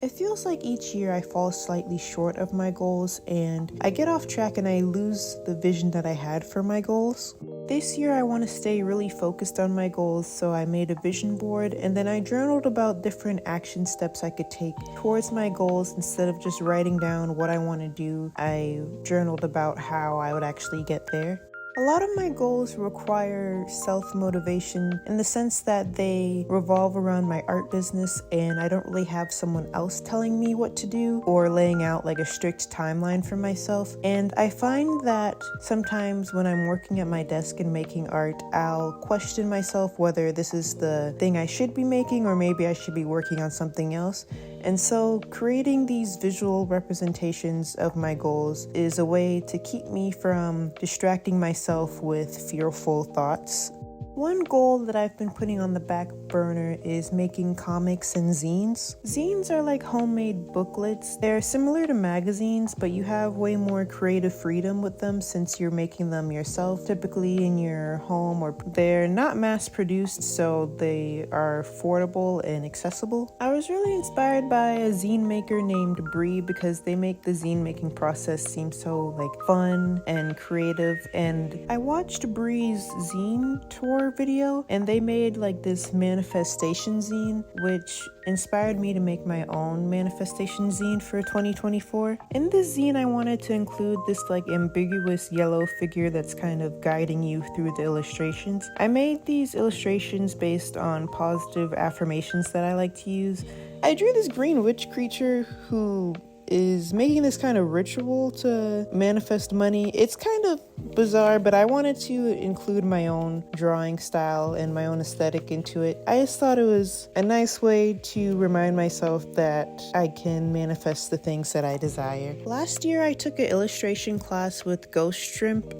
It feels like each year I fall slightly short of my goals and I get off track and I lose the vision that I had for my goals. This year I want to stay really focused on my goals, so I made a vision board and then I journaled about different action steps I could take towards my goals. Instead of just writing down what I want to do, I journaled about how I would actually get there. A lot of my goals require self-motivation in the sense that they revolve around my art business and I don't really have someone else telling me what to do or laying out like a strict timeline for myself. And I find that sometimes when I'm working at my desk and making art, I'll question myself whether this is the thing I should be making or maybe I should be working on something else. And so creating these visual representations of my goals is a way to keep me from distracting myself with fearful thoughts. One goal that I've been putting on the back burner is making comics and zines. Zines are like homemade booklets. They're similar to magazines, but you have way more creative freedom with them since you're making them yourself, typically in your home, or they're not mass produced, so they are affordable and accessible. I was really inspired by a zine maker named Bree because they make the zine making process seem so fun and creative, and I watched Bree's zine tour video and they made this manifestation zine, which inspired me to make my own manifestation zine for 2024. In this zine I wanted to include this ambiguous yellow figure that's kind of guiding you through the illustrations. I made these illustrations based on positive affirmations that I like to use. I drew this green witch creature who is making this kind of ritual to manifest money. It's kind of bizarre, but I wanted to include my own drawing style and my own aesthetic into it. I just thought it was a nice way to remind myself that I can manifest the things that I desire. Last year I took an illustration class with Ghost Shrimp.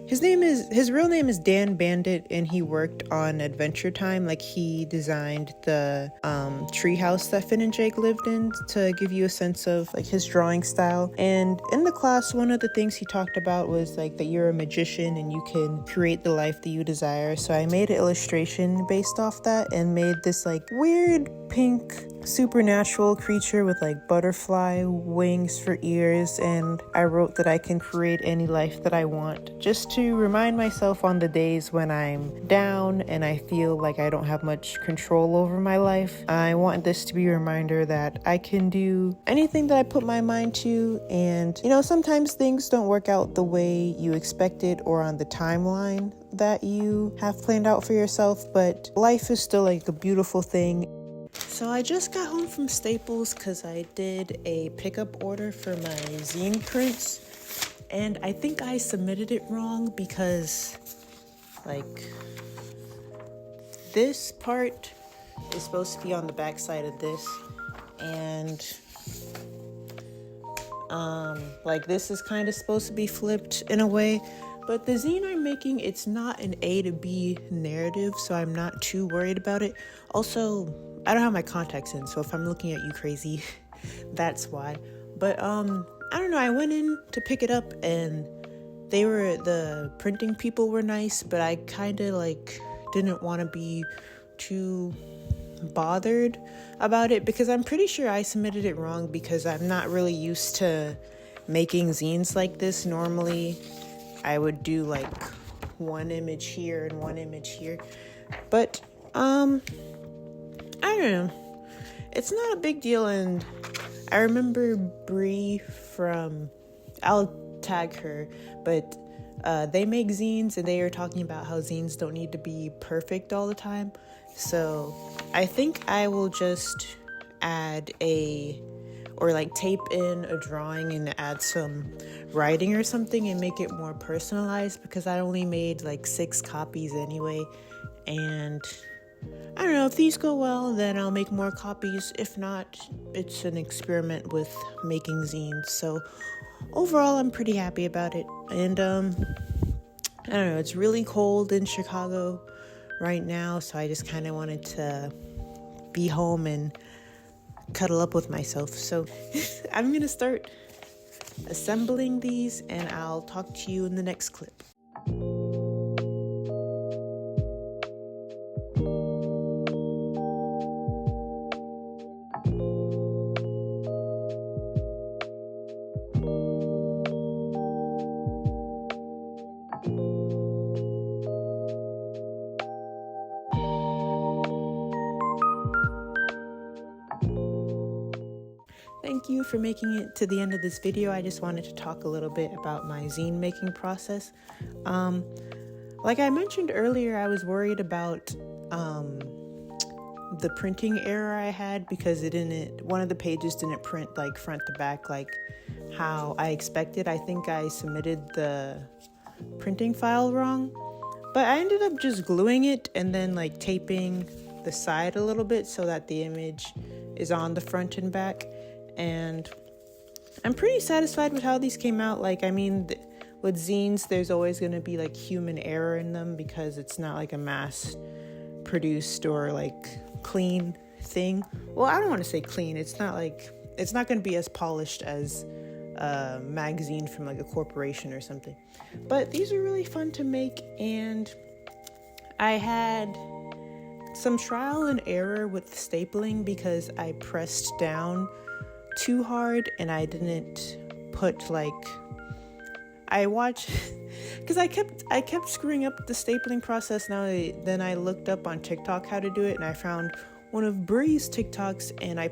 His real name is Dan Bandit, and he worked on Adventure Time. He designed the treehouse that Finn and Jake lived in to give you a sense of his drawing style. And in the class, one of the things he talked about was that you're a magician and you can create the life that you desire. So I made an illustration based off that and made this weird pink supernatural creature with butterfly wings for ears, and I wrote that I can create any life that I want, just to remind myself on the days when I'm down and I feel like I don't have much control over my life. I want this to be a reminder that I can do anything that I put my mind to, and sometimes things don't work out the way you expected or on the timeline that you have planned out for yourself, but life is still a beautiful thing. So I just got home from Staples because I did a pickup order for my zine prints, and I think I submitted it wrong because this part is supposed to be on the back side of this, and this is kind of supposed to be flipped in a way. But the zine I'm making, it's not an A to B narrative, so I'm not too worried about it. Also, I don't have my contacts in, so if I'm looking at you crazy, that's why. But I don't know, I went in to pick it up and the printing people were nice, but I kind of didn't want to be too bothered about it because I'm pretty sure I submitted it wrong because I'm not really used to making zines like this. Normally I would do one image here and one image here, but I don't know, it's not a big deal. And I remember Bree I'll tag her, but they make zines and they are talking about how zines don't need to be perfect all the time. So I think I will just add tape in a drawing and add some writing or something and make it more personalized, because I only made 6 copies anyway. And I don't know, if these go well, then I'll make more copies. If not, it's an experiment with making zines. So overall, I'm pretty happy about it. And I don't know, it's really cold in Chicago right now, so I just kind of wanted to be home and cuddle up with myself. So I'm gonna start assembling these and I'll talk to you in the next clip. Thank you for making it to the end of this video. I just wanted to talk a little bit about my zine making process. Like I mentioned earlier, I was worried about the printing error I had because one of the pages didn't print like front to back like how I expected. I think I submitted the printing file wrong, but I ended up just gluing it and then like taping the side a little bit so that the image is on the front and back. And I'm pretty satisfied with how these came out. Like, I mean, with zines, there's always going to be like human error in them because it's not like a mass produced or like clean thing. Well, I don't want to say clean. It's not going to be as polished as a magazine from like a corporation or something. But these are really fun to make, and I had some trial and error with stapling because I pressed down too hard and I didn't put like because I kept screwing up the stapling process. Then I looked up on TikTok how to do it, and I found one of Bree's TikToks, and I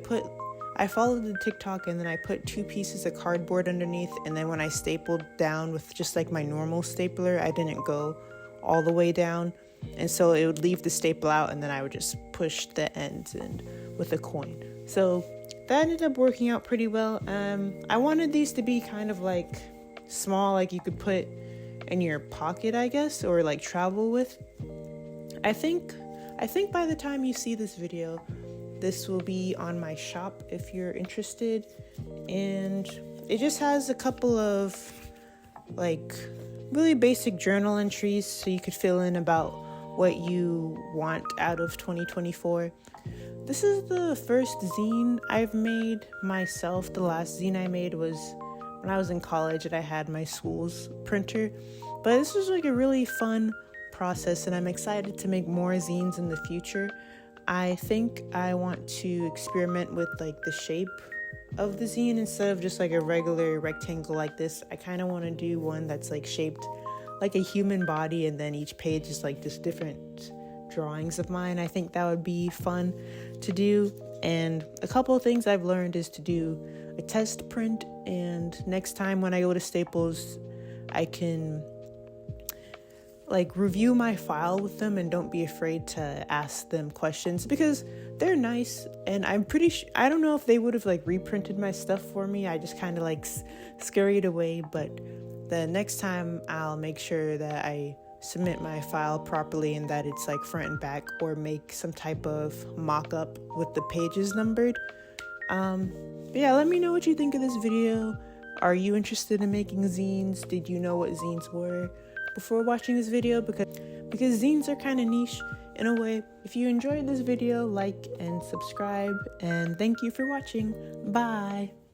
followed the TikTok, and then I put 2 pieces of cardboard underneath, and then when I stapled down with just like my normal stapler, I didn't go all the way down, and so it would leave the staple out, and then I would just push the ends in with a coin. So that ended up working out pretty well. I wanted these to be kind of like small, like you could put in your pocket, I guess, or like travel with. I think by the time you see this video, this will be on my shop if you're interested, and it just has a couple of like really basic journal entries so you could fill in about what you want out of 2024. This is the first zine I've made myself. The last zine I made was when I was in college and I had my school's printer. But this was like a really fun process, and I'm excited to make more zines in the future. I think I want to experiment with like the shape of the zine instead of just like a regular rectangle like this. I kind of want to do one that's like shaped like a human body, and then each page is like just different drawings of mine. I think that would be fun to do. And a couple of things I've learned is to do a test print, and next time when I go to Staples, I can like review my file with them and don't be afraid to ask them questions because they're nice, and I'm pretty sure I don't know if they would have like reprinted my stuff for me. I just kind of like scurried away, but the next time I'll make sure that I submit my file properly and that it's like front and back, or make some type of mock-up with the pages numbered. But yeah, let me know what you think of this video. Are you interested in making zines? Did you know what zines were before watching this video? Because zines are kind of niche in a way. If you enjoyed this video, like and subscribe, and thank you for watching. Bye.